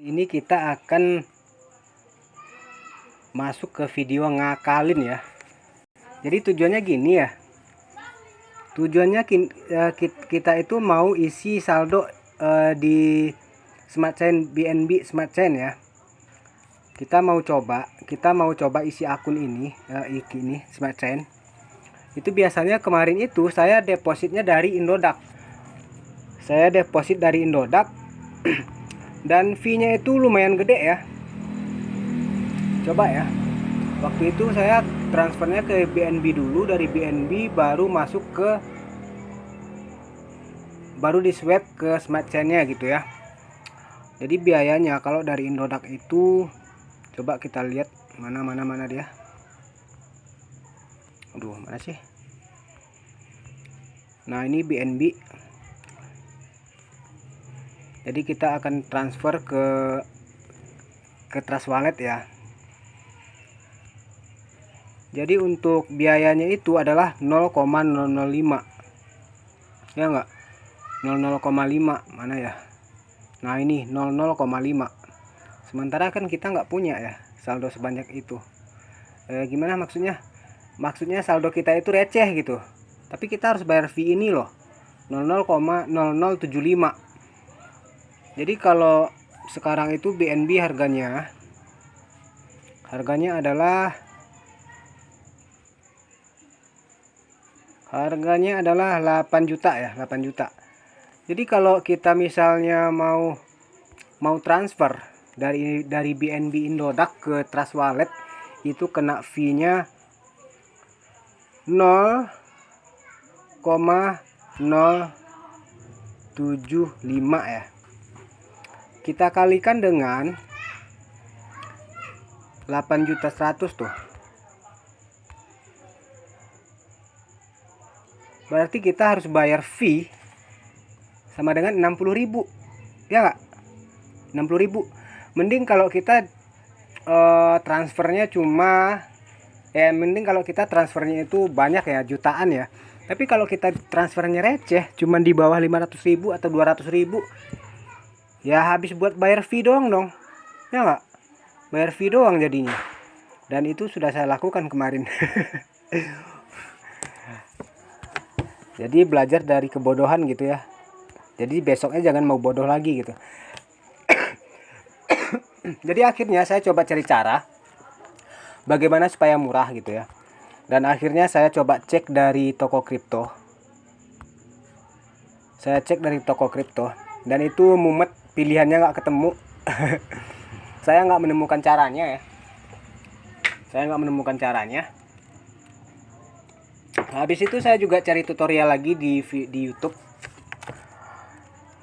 Ini kita akan masuk ke video ngakalin ya. Jadi tujuannya gini ya. Tujuannya kita itu mau isi saldo di Smart Chain BNB Smart Chain ya. Kita mau coba isi akun ini Smart Chain. Itu biasanya kemarin itu saya depositnya dari Indodax. Saya deposit dari Indodax dan fee-nya itu lumayan gede ya. Coba ya. Waktu itu saya transfernya ke BNB dulu, dari BNB baru di swap ke Smart Chain-nya gitu ya. Jadi biayanya kalau dari Indodax itu, coba kita lihat mana dia. Aduh, mana sih? Nah, ini BNB. Jadi kita akan transfer ke Trust Wallet ya. Jadi untuk biayanya itu adalah 0,005. Ya enggak? 00,5 mana ya? Nah, ini 00,5. Sementara kan kita nggak punya ya saldo sebanyak itu. Gimana maksudnya? Maksudnya saldo kita itu receh gitu. Tapi kita harus bayar fee ini loh. 00,0075. Jadi kalau sekarang itu BNB harganya adalah 8 juta ya, 8 juta. Jadi kalau kita misalnya mau transfer dari BNB Indodax ke Trust Wallet, itu kena fee-nya 0,075 ya. Kita kalikan dengan 8.100.000 tuh. Berarti kita harus bayar fee sama dengan 60.000. Ya enggak? 60.000. Mending kalau kita transfernya itu banyak ya, jutaan ya. Tapi kalau kita transfernya receh, cuma di bawah 500.000 atau 200.000, ya habis buat bayar fee doang dong. Ya enggak? Bayar fee doang jadinya. Dan itu sudah saya lakukan kemarin. Jadi belajar dari kebodohan gitu ya. Jadi besoknya jangan mau bodoh lagi gitu. Jadi akhirnya saya coba cari cara bagaimana supaya murah gitu ya. Dan akhirnya saya coba cek dari toko kripto. Dan itu mumet, pilihannya nggak ketemu. Saya nggak menemukan caranya ya. Habis itu saya juga cari tutorial lagi di YouTube.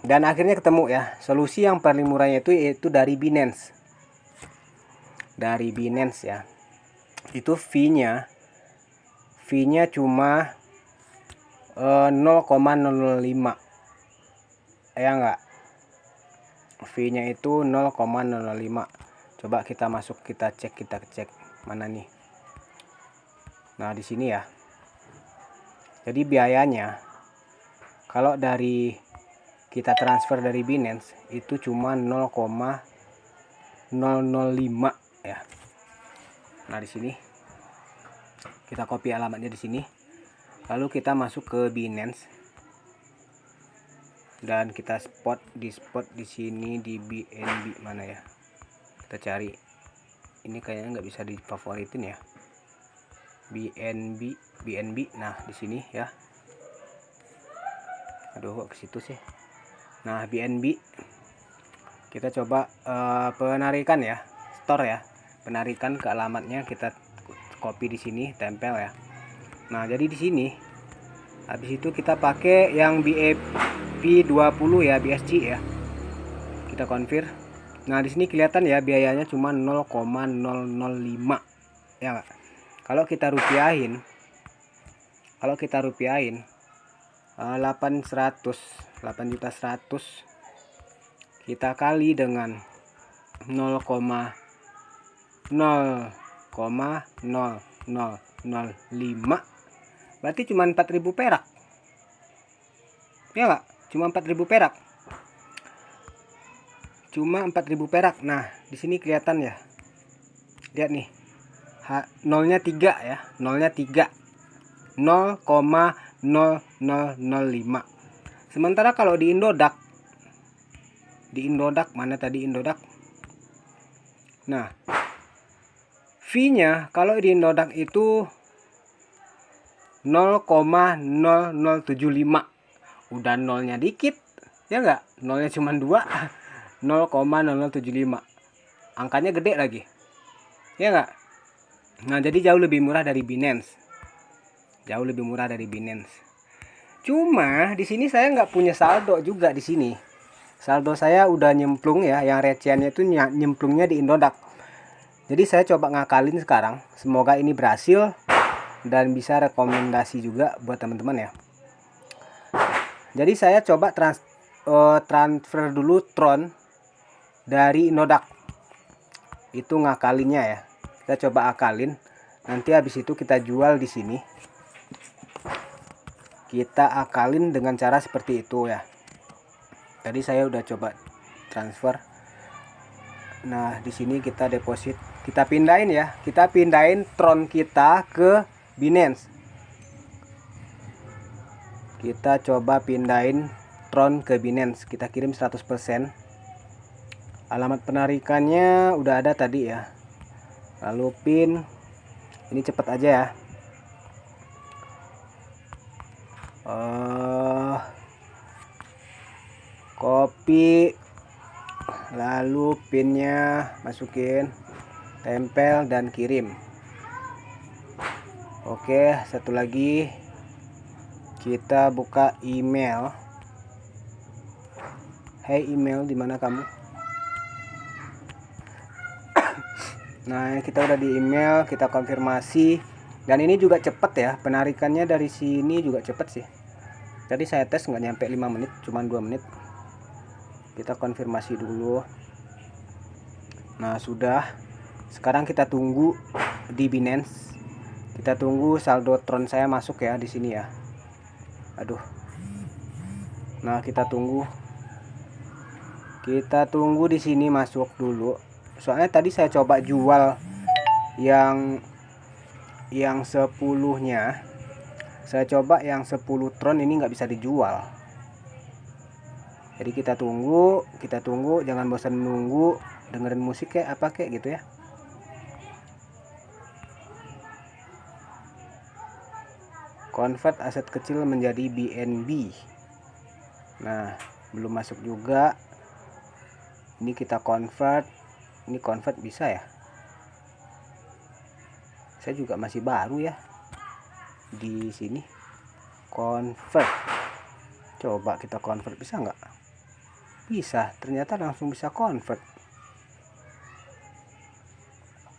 Dan akhirnya ketemu ya. Solusi yang paling murahnya itu dari Binance. Ya. Itu fee-nya cuma 0,005. Ya enggak? Fee-nya itu 0,005. Coba kita masuk, kita cek mana nih. Nah, di sini ya. Jadi biayanya kalau dari kita transfer dari Binance itu cuma 0,005 ya. Nah, di sini kita copy alamatnya di sini. Lalu kita masuk ke Binance dan kita spot di sini di BNB mana ya. Kita cari. Ini kayaknya nggak bisa difavoritin ya. BNB. Nah, di sini ya. Aduh, kok ke situ sih. Nah, BNB. Kita coba penarikan ya, store ya. Penarikan ke alamatnya kita copy di sini, tempel ya. Nah, jadi di sini habis itu kita pakai yang BEP20 ya, BSC ya. Kita confirm. Nah, di sini kelihatan ya biayanya cuma 0,005 ya. Kalau kita rupiahin 8.100.000 kita kali dengan 0,00005 berarti cuma 4.000 perak. Ya enggak? Cuma 4.000 perak. cuma 4.000 perak. Nah, di sini kelihatan ya. Lihat nih. Nolnya 3 ya. Nolnya 3. 0,0005. Sementara kalau di Indodax, mana tadi Indodax? Nah, fee-nya kalau di Indodax itu 0,0075. Udah nolnya dikit, ya enggak? Nolnya cuma 2. 0,0075. Angkanya gede lagi. Ya enggak? Nah, jadi jauh lebih murah dari Binance. Jauh lebih murah dari Binance. Cuma di sini saya nggak punya saldo juga di sini. Saldo saya udah nyemplung ya, yang recehannya itu nyemplungnya di Indodax. Jadi saya coba ngakalin sekarang. Semoga ini berhasil dan bisa rekomendasi juga buat teman-teman ya. Jadi saya coba transfer dulu Tron dari Indodax. Itu ngakalinnya ya. Kita coba akalin. Nanti habis itu kita jual di sini. Kita akalin dengan cara seperti itu ya. Tadi saya udah coba transfer. Nah, di sini kita deposit. Kita pindahin ya. Kita pindahin Tron kita ke Binance. Kita coba pindahin Tron ke Binance. Kita kirim 100%. Alamat penarikannya udah ada tadi ya. Lalu pin. Ini cepat aja ya. Copy. Lalu pinnya masukin. Tempel dan kirim. Oke, satu lagi. Kita buka email. Hey email, di mana kamu? Nah, kita udah di email, kita konfirmasi. Dan ini juga cepet ya, penarikannya dari sini juga cepet sih. Tadi saya tes nggak nyampe 5 menit, cuma 2 menit. Kita konfirmasi dulu. Nah, sudah. Sekarang kita tunggu di Binance. Kita tunggu saldo Tron saya masuk ya di sini ya. Aduh. Nah, kita tunggu. Kita tunggu di sini masuk dulu. Soalnya tadi saya coba jual yang 10-nya. Saya coba yang 10 Tron ini nggak bisa dijual. Jadi kita tunggu, jangan bosan menunggu, dengerin musik kayak apa kayak gitu ya. Convert aset kecil menjadi BNB. Nah, belum masuk juga. Ini kita convert. Ini convert bisa ya. Saya juga masih baru ya di sini. Convert. Coba kita convert, bisa nggak? Bisa, ternyata langsung bisa convert.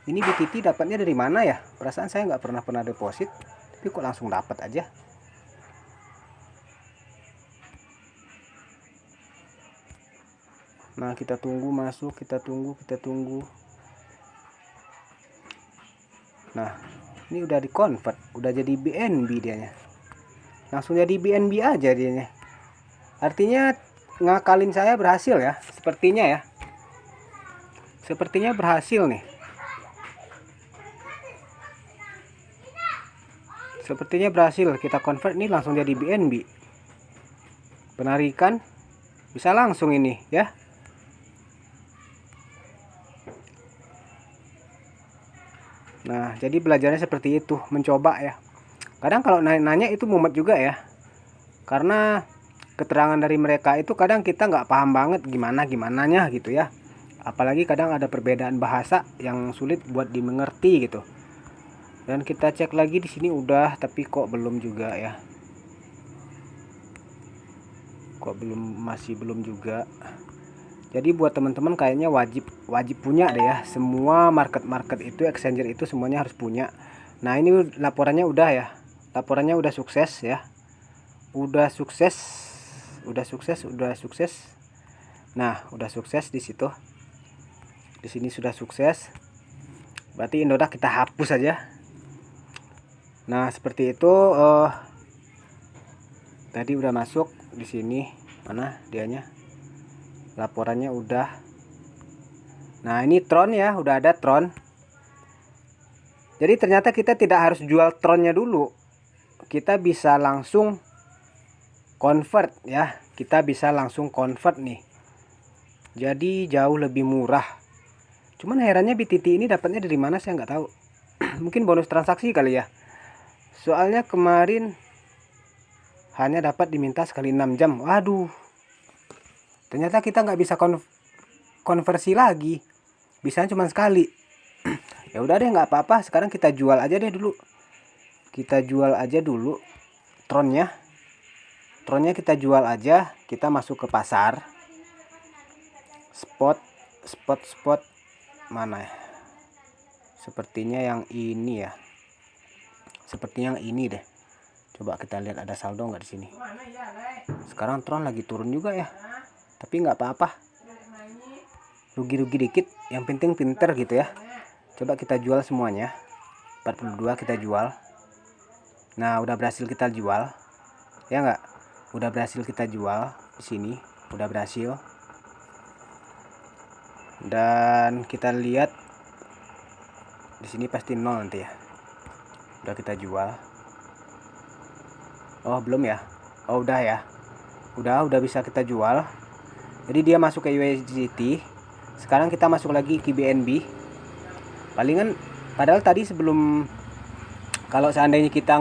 Ini BTT dapatnya dari mana ya? Perasaan saya nggak pernah deposit, tapi kok langsung dapat aja. Nah, kita tunggu masuk, kita tunggu. Nah, ini udah di convert, udah jadi BNB dianya. Langsung jadi BNB aja dianya. Artinya ngakalin saya berhasil ya, sepertinya ya. Sepertinya berhasil nih. Sepertinya berhasil, kita convert nih langsung jadi BNB. Penarikan bisa langsung ini ya. Nah, jadi belajarnya seperti itu, mencoba ya. Kadang kalau nanya itu mumet juga ya. Karena keterangan dari mereka itu kadang kita nggak paham banget gimananya gitu ya. Apalagi kadang ada perbedaan bahasa yang sulit buat dimengerti gitu. Dan kita cek lagi di sini udah, tapi kok belum juga ya. Masih belum juga. Jadi buat teman-teman kayaknya wajib punya deh ya. Semua market itu, exchanger itu semuanya harus punya. Nah, ini laporannya udah ya. Laporannya udah sukses ya. Udah sukses. Nah, udah sukses di situ. Di sini sudah sukses. Berarti Indodax kita hapus aja. Nah, seperti itu. Tadi udah masuk di sini. Mana dianya? Laporannya udah. Nah ini Tron ya, udah ada Tron. Jadi ternyata kita tidak harus jual Tronnya dulu, kita bisa langsung convert ya, kita bisa langsung convert nih, jadi jauh lebih murah. Cuman herannya BTT ini dapatnya dari mana saya nggak tahu. Mungkin bonus transaksi kali ya, soalnya kemarin hanya dapat diminta sekali 6 jam. Waduh, ternyata kita nggak bisa konversi lagi, bisa cuma sekali. Ya udah deh, nggak apa-apa, sekarang kita jual aja deh dulu, kita jual aja dulu Tronnya. Tronnya kita jual aja, kita masuk ke pasar. Spot mana ya? Sepertinya yang ini ya, sepertinya yang ini deh. Coba kita lihat ada saldo nggak di sini. Sekarang Tron lagi turun juga ya, tapi nggak apa-apa, rugi-rugi dikit, yang penting pinter gitu ya. Coba kita jual semuanya, 42 kita jual. Nah udah berhasil kita jual ya nggak, udah berhasil kita jual di sini, udah berhasil. Dan kita lihat di sini pasti 0 nanti ya. Udah kita jual. Oh belum ya, oh udah ya, udah bisa kita jual. Jadi dia masuk ke USDT. Sekarang kita masuk lagi ke BNB. Palingan padahal tadi sebelum, kalau seandainya kita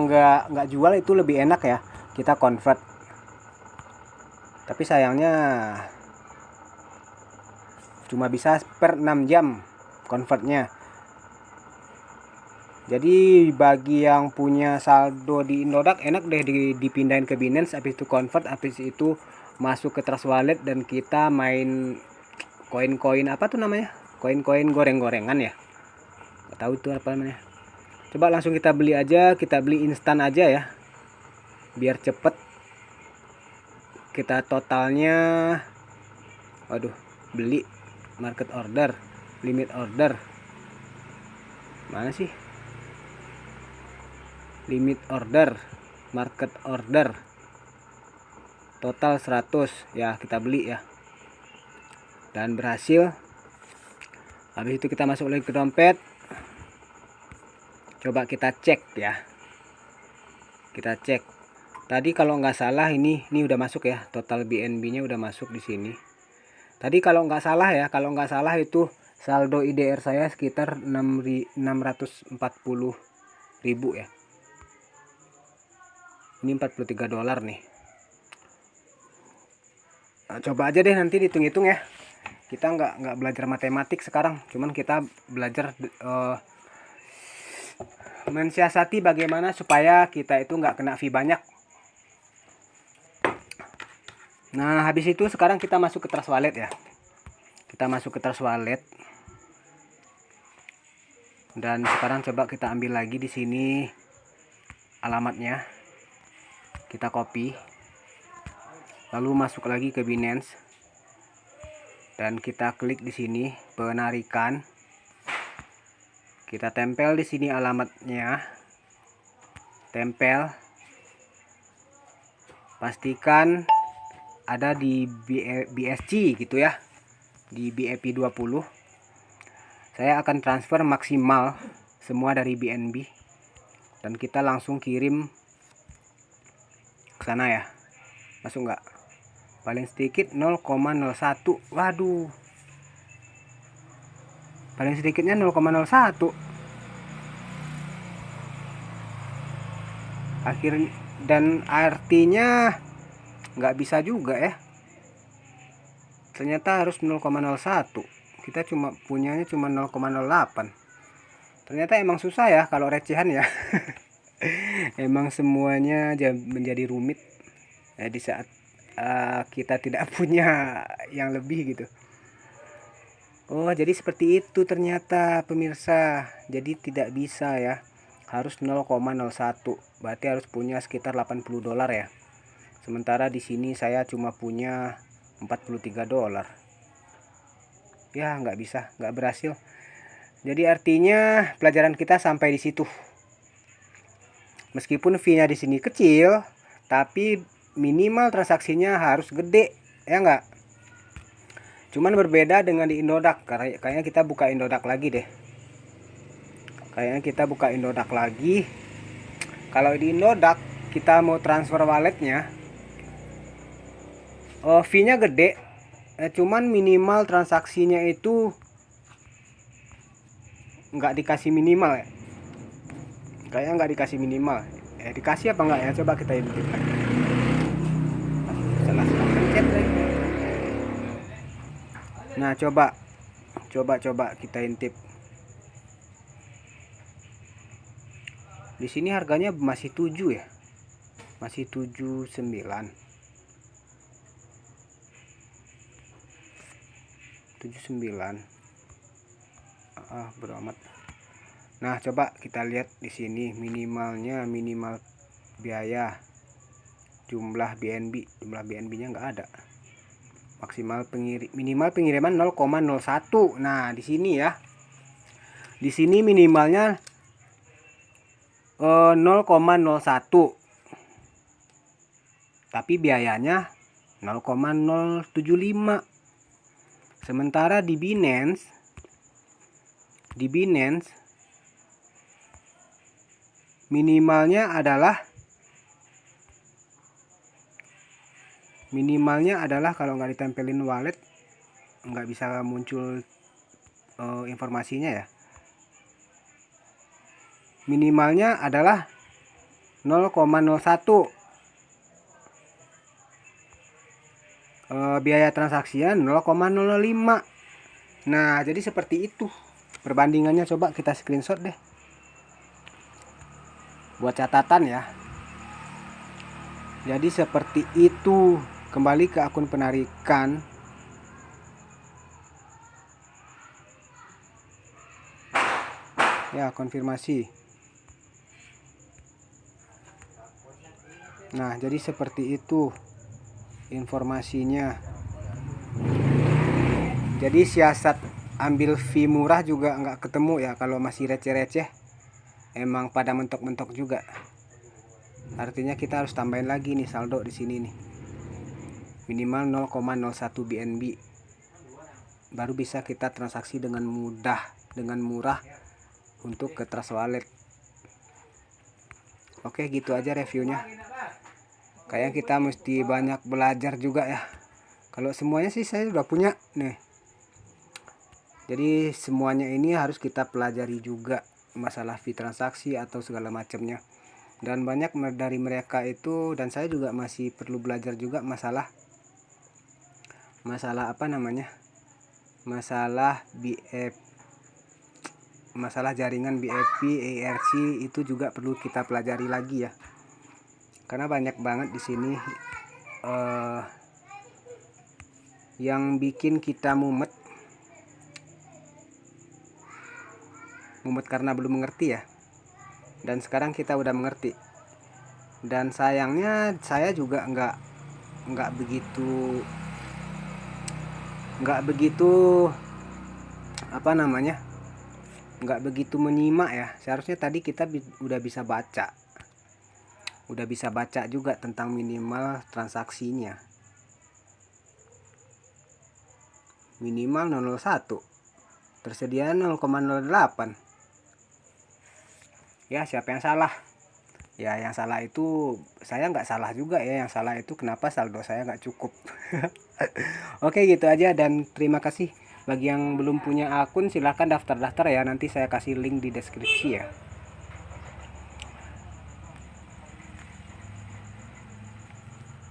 nggak jual itu lebih enak ya, kita convert. Tapi sayangnya cuma bisa per 6 jam convertnya. Jadi bagi yang punya saldo di Indodax enak deh dipindahin ke Binance, habis itu convert, habis itu masuk ke Trust Wallet dan kita main koin-koin apa tuh namanya, koin-koin goreng-gorengan ya, nggak tahu itu apa namanya. Coba langsung kita beli aja, kita beli instan aja ya biar cepet. Kita totalnya, waduh, beli market order, limit order mana sih, limit order, market order, total 100 ya, kita beli ya, dan berhasil. Habis itu kita masuk lagi ke dompet, coba kita cek ya, kita cek tadi kalau nggak salah ini udah masuk ya, total BNB nya udah masuk di sini tadi kalau nggak salah ya, kalau nggak salah itu saldo IDR saya sekitar 640.000 ya. Ini 43 dolar nih. Nah, coba aja deh nanti dihitung-hitung ya. Kita nggak belajar matematik sekarang, cuman kita belajar mensiasati bagaimana supaya kita itu nggak kena fee banyak. Nah habis itu sekarang kita masuk ke Trust Wallet ya. Kita masuk ke Trust Wallet. Dan sekarang coba kita ambil lagi di sini alamatnya. Kita copy, lalu masuk lagi ke Binance dan kita klik di sini penarikan. Kita tempel di sini alamatnya, tempel, pastikan ada di BSC gitu ya, di BEP20. Saya akan transfer maksimal semua dari BNB dan kita langsung kirim sana ya. Masuk nggak? Paling sedikit 0,01. Waduh, paling sedikitnya 0,01 akhirnya, dan artinya nggak bisa juga ya, ternyata harus 0,01. Kita cuma punyanya cuma 0,08. Ternyata emang susah ya kalau recehan ya. Emang semuanya menjadi rumit ya, di saat kita tidak punya yang lebih gitu. Oh jadi seperti itu ternyata pemirsa. Jadi tidak bisa ya, harus 0,01, berarti harus punya sekitar 80 dolar ya. Sementara di sini saya cuma punya 43 dolar. Ya nggak bisa, nggak berhasil. Jadi artinya pelajaran kita sampai di situ. Meskipun fee-nya di sini kecil, tapi minimal transaksinya harus gede, ya enggak? Cuman berbeda dengan di Indodax. Kayaknya kita buka Indodax lagi deh. Kalau di Indodax kita mau transfer walletnya, fee-nya gede. Cuman minimal transaksinya itu nggak dikasih minimal ya. Kayaknya nggak dikasih minimal. Dikasih apa nggak ya? Coba kita intip lagi. Salah pencet lagi. Nah, coba kita intip. Di sini harganya masih 7 ya. Masih 79. 79. Bodo amat. Nah, coba kita lihat di sini minimalnya, minimal biaya, jumlah BNB-nya nggak ada. Minimal pengiriman 0,01. Nah, di sini ya. Di sini minimalnya 0,01. Tapi biayanya 0,075. Sementara di Binance minimalnya adalah kalau nggak ditempelin wallet nggak bisa muncul informasinya ya. Minimalnya adalah 0,01. Biaya transaksinya 0,05. Nah, jadi seperti itu perbandingannya. Coba kita screenshot deh buat catatan ya. Jadi seperti itu. Kembali ke akun penarikan. Ya, konfirmasi. Nah, jadi seperti itu informasinya. Jadi siasat ambil fee murah juga nggak ketemu ya kalau masih receh-receh. Emang pada mentok-mentok juga. Artinya kita harus tambahin lagi nih saldo di sini nih. Minimal 0,01 BNB. Baru bisa kita transaksi dengan mudah, dengan murah untuk ke Trust Wallet. Oke, gitu aja reviewnya. Kayaknya kita mesti banyak belajar juga ya. Kalau semuanya sih saya udah punya nih. Jadi semuanya ini harus kita pelajari juga, masalah fee transaksi atau segala macamnya. Dan banyak dari mereka itu, dan saya juga masih perlu belajar juga masalah apa namanya? Masalah jaringan BFP, ARC itu juga perlu kita pelajari lagi ya. Karena banyak banget di sini yang bikin kita mumet karena belum mengerti ya. Dan sekarang kita udah mengerti. Dan sayangnya saya juga nggak begitu apa namanya, nggak begitu menyimak ya. Seharusnya tadi kita udah bisa baca juga tentang minimal transaksinya. Minimal 0,01, tersedia 0,08. Ya, siapa yang salah? Ya, yang salah itu saya nggak salah juga ya. Yang salah itu kenapa saldo saya nggak cukup. Oke, gitu aja, dan terima kasih. Bagi yang belum punya akun silahkan daftar ya. Nanti saya kasih link di deskripsi ya.